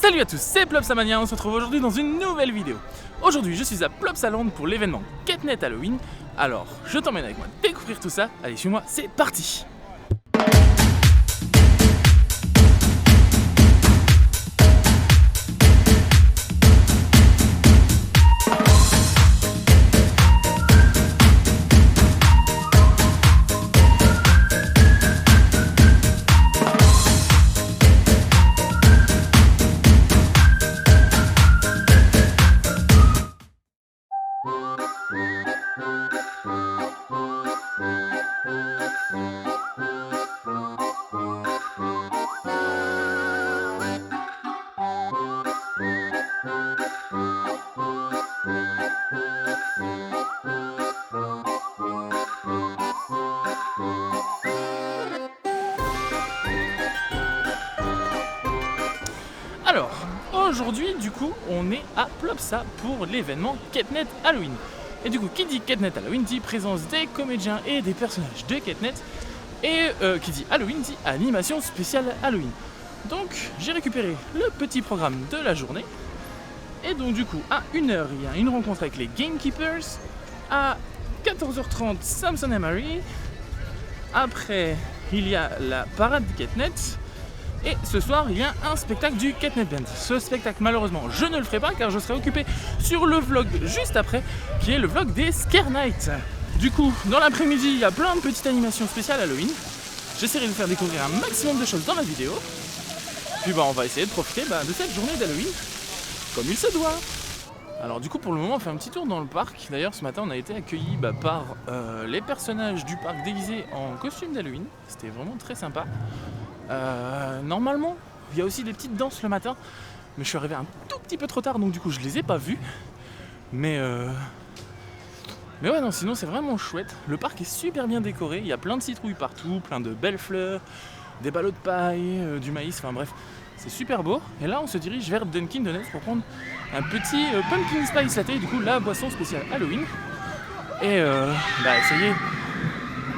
Salut à tous, c'est Plopsamania, on se retrouve aujourd'hui dans une nouvelle vidéo. Aujourd'hui je suis à Plopsaland pour l'événement Ketnet Halloween. Alors je t'emmène avec moi découvrir tout ça. Allez suis-moi, c'est parti. Alors, aujourd'hui, du coup, on est à Plopsa pour l'événement Ketnet Halloween. Et du coup, qui dit Ketnet Halloween dit présence des comédiens et des personnages de Ketnet. Et qui dit Halloween dit animation spéciale Halloween. Donc, j'ai récupéré le petit programme de la journée. Et donc, du coup, à 1h, il y a une rencontre avec les Gamekeepers. À 14h30, Samson et Mary. Après, il y a la parade Ketnet. Et ce soir, il y a un spectacle du Ketnet Band. Ce spectacle, malheureusement, je ne le ferai pas car je serai occupé sur le vlog juste après, qui est le vlog des Scare Night. Du coup, dans l'après-midi, il y a plein de petites animations spéciales Halloween. J'essaierai de vous faire découvrir un maximum de choses dans la vidéo. Puis on va essayer de profiter de cette journée d'Halloween comme il se doit. Alors du coup, pour le moment, on fait un petit tour dans le parc. D'ailleurs, ce matin, on a été accueillis par les personnages du parc déguisés en costume d'Halloween. C'était vraiment très sympa. Normalement, il y a aussi des petites danses le matin, mais je suis arrivé un tout petit peu trop tard, donc du coup je les ai pas vues. Mais ouais, non, sinon c'est vraiment chouette. Le parc est super bien décoré, il y a plein de citrouilles partout, plein de belles fleurs, des ballots de paille, du maïs, enfin bref, c'est super beau. Et là on se dirige vers Dunkin Donuts pour prendre un petit pumpkin spice latte, du coup la boisson spéciale Halloween. Et essayer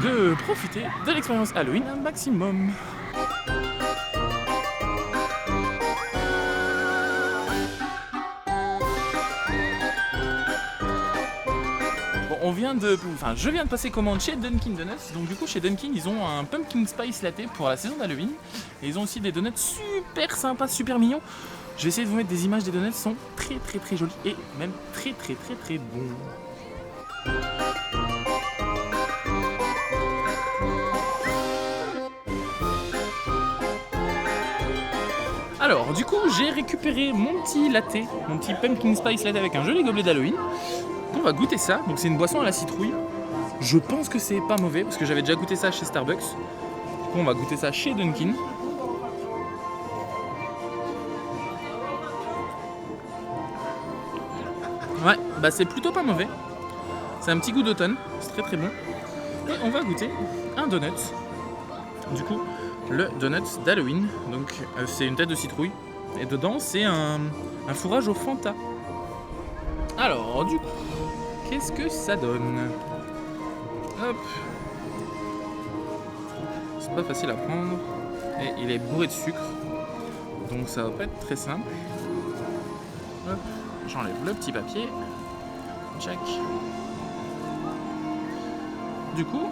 de profiter de l'expérience Halloween un maximum. Je viens de passer commande chez Dunkin Donuts. Donc du coup chez Dunkin ils ont un pumpkin spice latte pour la saison d'Halloween. Et ils ont aussi des donuts super sympas, super mignons. Je vais essayer de vous mettre des images des donuts, sont très très très jolis et même très très très très bons. Alors du coup j'ai récupéré mon petit latte, mon petit pumpkin spice latte avec un joli gobelet d'Halloween. On va goûter ça, donc c'est une boisson à la citrouille. Je pense que c'est pas mauvais parce que j'avais déjà goûté ça chez Starbucks. Du coup on va goûter ça chez Dunkin. Ouais, c'est plutôt pas mauvais. C'est un petit goût d'automne, c'est très très bon. Et on va goûter un donut. Du coup, le donut d'Halloween. Donc c'est une tête de citrouille. Et dedans c'est un fourrage au Fanta. Alors du coup, qu'est-ce que ça donne? Hop. C'est pas facile à prendre. Et il est bourré de sucre. Donc ça va pas être très simple. Hop. J'enlève le petit papier. Check. Du coup,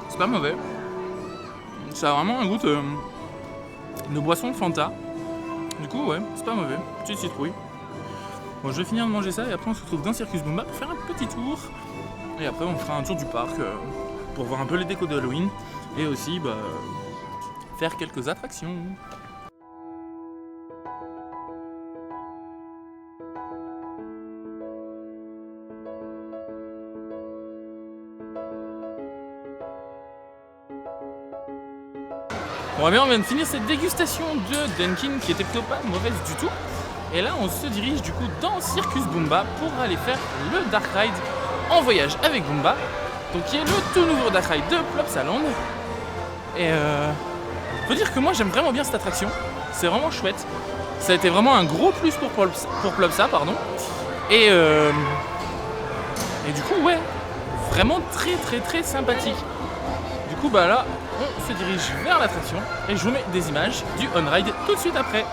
c'est pas mauvais. Ça a vraiment un goût de boisson de Fanta. Du coup, ouais, c'est pas mauvais. Petite citrouille. Bon, je vais finir de manger ça et après on se retrouve dans Circus Boomba pour faire un petit tour. Et après on fera un tour du parc pour voir un peu les décos d'Halloween. Et aussi faire quelques attractions. Bon, on vient de finir cette dégustation de Dunkin qui était plutôt pas mauvaise du tout. Et là on se dirige du coup dans Circus Boomba pour aller faire le Dark Ride en voyage avec Boomba. Donc qui est le tout nouveau Dark Ride de Plopsaland. Et faut dire que moi j'aime vraiment bien cette attraction. C'est vraiment chouette. Ça a été vraiment un gros plus pour Plopsa, pardon. Et du coup ouais, vraiment très sympathique. Du coup bah là on se dirige vers l'attraction et je vous mets des images du on-ride tout de suite après.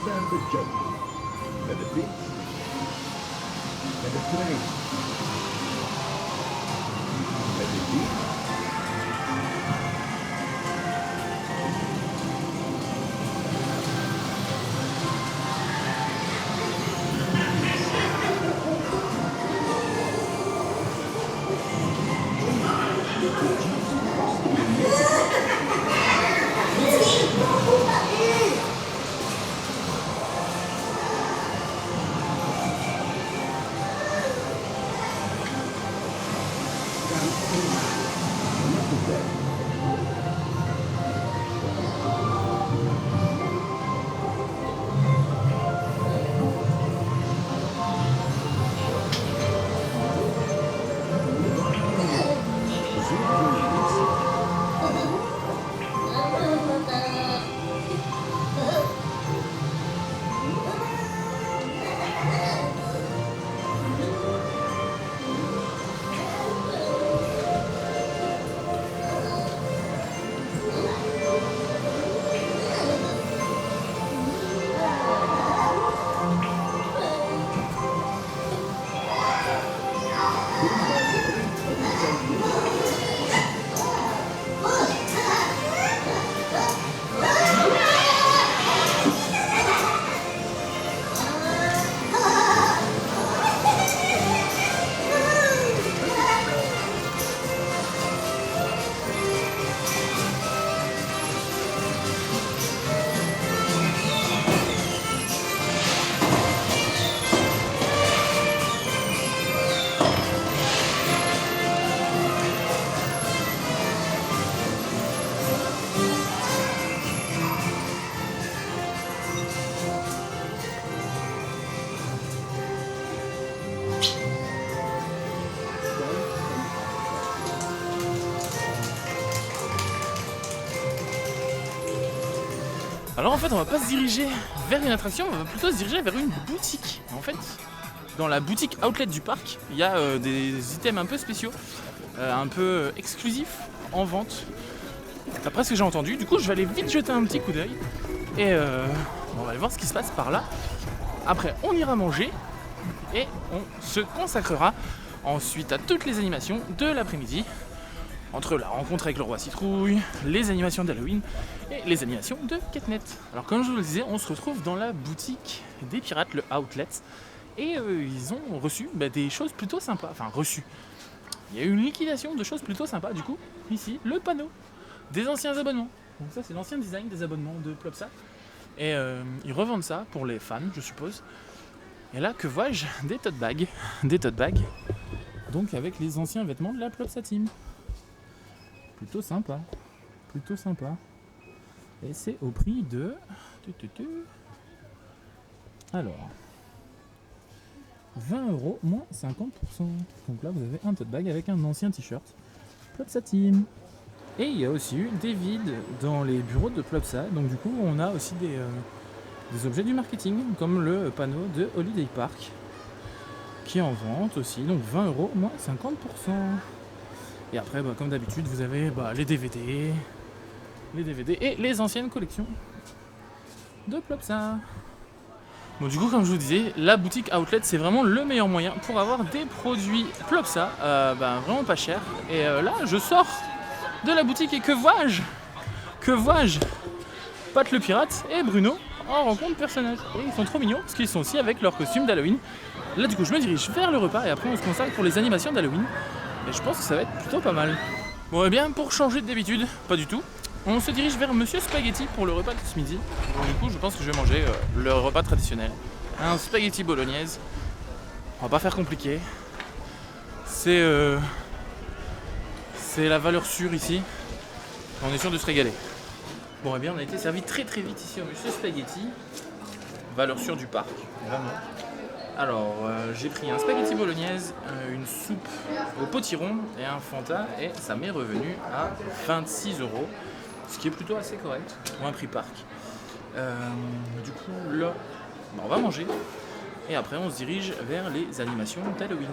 Down the jump, and the beat, and the plane, and the beat. Alors en fait on va pas se diriger vers une attraction, on va plutôt se diriger vers une boutique. En fait, dans la boutique outlet du parc, il y a des items un peu spéciaux, un peu exclusifs en vente. D'après ce que j'ai entendu, du coup je vais aller vite jeter un petit coup d'œil et on va aller voir ce qui se passe par là. Après on ira manger et on se consacrera ensuite à toutes les animations de l'après-midi. Entre la rencontre avec le roi citrouille, les animations d'Halloween et les animations de Ketnet. Alors comme je vous le disais, on se retrouve dans la boutique des pirates, le outlet. Et ils ont reçu des choses plutôt sympas. Enfin reçu. Il y a eu une liquidation de choses plutôt sympas. Du coup, ici, le panneau des anciens abonnements. Donc ça c'est l'ancien design des abonnements de Plopsa. Et ils revendent ça pour les fans, je suppose. Et là, que vois-je? Des tote bags. Des tote bags. Donc avec les anciens vêtements de la Plopsa Team. Plutôt sympa, plutôt sympa. Et c'est au prix de... Alors, 20€ moins 50%. Donc là vous avez un tote bag avec un ancien t-shirt Plopsa Team. Et il y a aussi eu des vides dans les bureaux de Plopsa. Donc du coup on a aussi des objets du marketing comme le panneau de Holiday Park qui est en vente aussi. Donc 20€ moins 50%. Et après comme d'habitude vous avez les DVD et les anciennes collections de Plopsa. Bon du coup comme je vous disais, la boutique Outlet c'est vraiment le meilleur moyen pour avoir des produits Plopsa vraiment pas cher. Et là je sors de la boutique et que vois-je Pat le pirate et Bruno en rencontre personnages. Et ils sont trop mignons parce qu'ils sont aussi avec leur costume d'Halloween. Là du coup je me dirige vers le repas et après on se consacre pour les animations d'Halloween. Et je pense que ça va être plutôt pas mal. Bon et bien pour changer d'habitude, pas du tout. On se dirige vers Monsieur Spaghetti pour le repas de ce midi. Donc du coup je pense que je vais manger le repas traditionnel. Un spaghetti bolognaise. On va pas faire compliqué. C'est la valeur sûre ici. On est sûr de se régaler. Bon et bien on a été servi très très vite ici au Monsieur Spaghetti. Valeur sûre du parc, vraiment. Alors j'ai pris un spaghetti bolognaise, une soupe au potiron et un Fanta et ça m'est revenu à 26€. Ce qui est plutôt assez correct pour un prix parc. Du coup là, on va manger et après on se dirige vers les animations d'Halloween.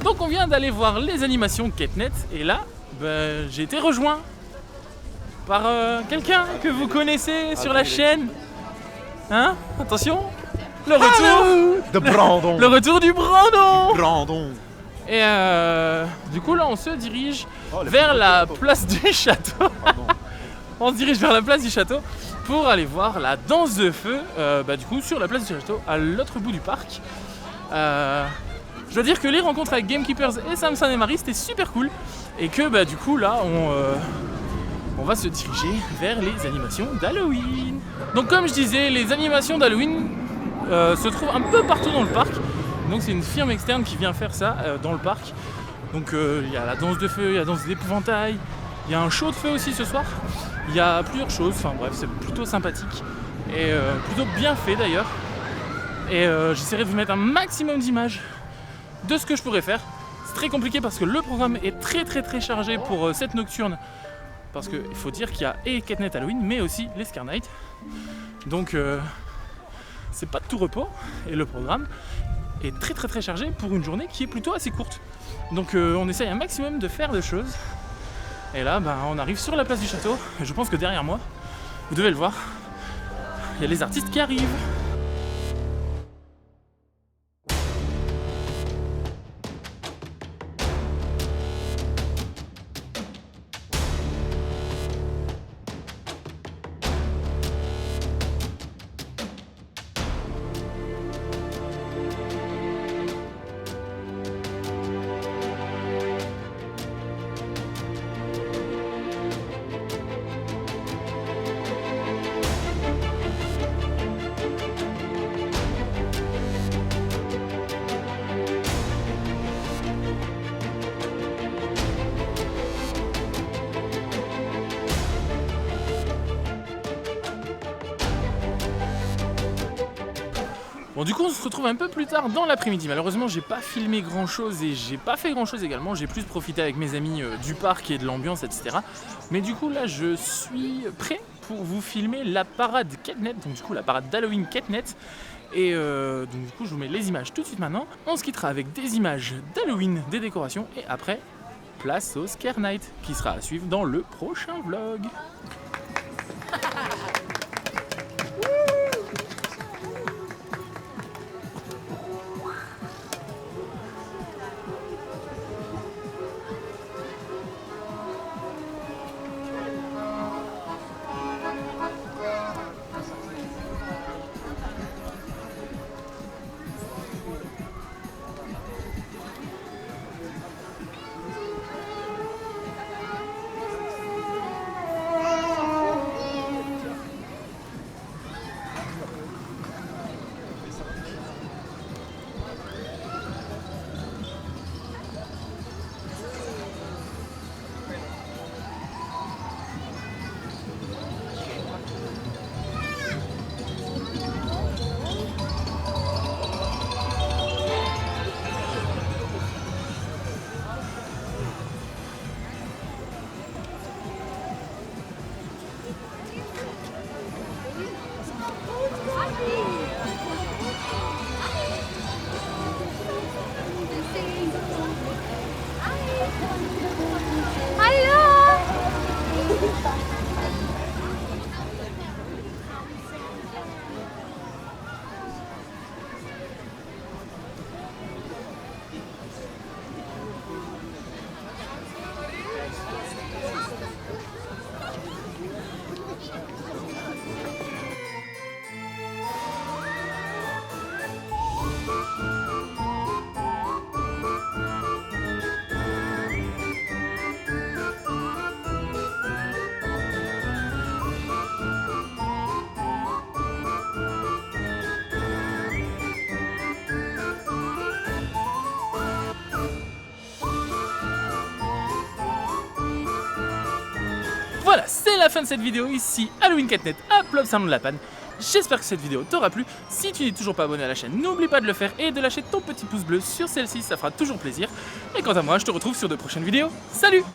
Donc on vient d'aller voir les animations Ketnet et là j'ai été rejoint par quelqu'un que vous connaissez sur la chaîne. Hein? Attention, le retour de Brandon. Le retour du Brandon. Brandon. Et du coup là on se dirige vers la place du château. On se dirige vers la place du château pour aller voir la danse de feu du coup sur la place du château à l'autre bout du parc. Je dois dire que les rencontres avec Gamekeepers et Samson et Marie c'était super cool et que du coup là on va se diriger vers les animations d'Halloween. Donc comme je disais, les animations d'Halloween se trouvent un peu partout dans le parc. Donc c'est une firme externe qui vient faire ça dans le parc. Donc il y a la danse de feu, il y a la danse d'épouvantail, il y a un show de feu aussi ce soir. Il y a plusieurs choses, enfin bref c'est plutôt sympathique et plutôt bien fait d'ailleurs. Et j'essaierai de vous mettre un maximum d'images de ce que je pourrais faire. C'est très compliqué parce que le programme est très très très chargé pour cette nocturne. Parce qu'il faut dire qu'il y a et Ketnet Halloween mais aussi les Scare Night. Donc c'est pas de tout repos et le programme est très très très chargé pour une journée qui est plutôt assez courte. Donc on essaye un maximum de faire des choses. Et là on arrive sur la place du château et je pense que derrière moi, vous devez le voir, il y a les artistes qui arrivent. Bon du coup on se retrouve un peu plus tard dans l'après-midi. Malheureusement j'ai pas filmé grand chose et j'ai pas fait grand chose également. J'ai plus profité avec mes amis du parc et de l'ambiance etc. Mais du coup là je suis prêt pour vous filmer la parade Ketnet. Donc du coup la parade d'Halloween Ketnet. Et donc du coup je vous mets les images tout de suite maintenant. On se quittera avec des images d'Halloween, des décorations et après place au Scare Night qui sera à suivre dans le prochain vlog. Voilà, c'est la fin de cette vidéo ici, Halloween Catnet à Plopsa Nom de la Panne. J'espère que cette vidéo t'aura plu. Si tu n'es toujours pas abonné à la chaîne, n'oublie pas de le faire et de lâcher ton petit pouce bleu sur celle-ci, ça fera toujours plaisir. Et quant à moi, je te retrouve sur de prochaines vidéos. Salut!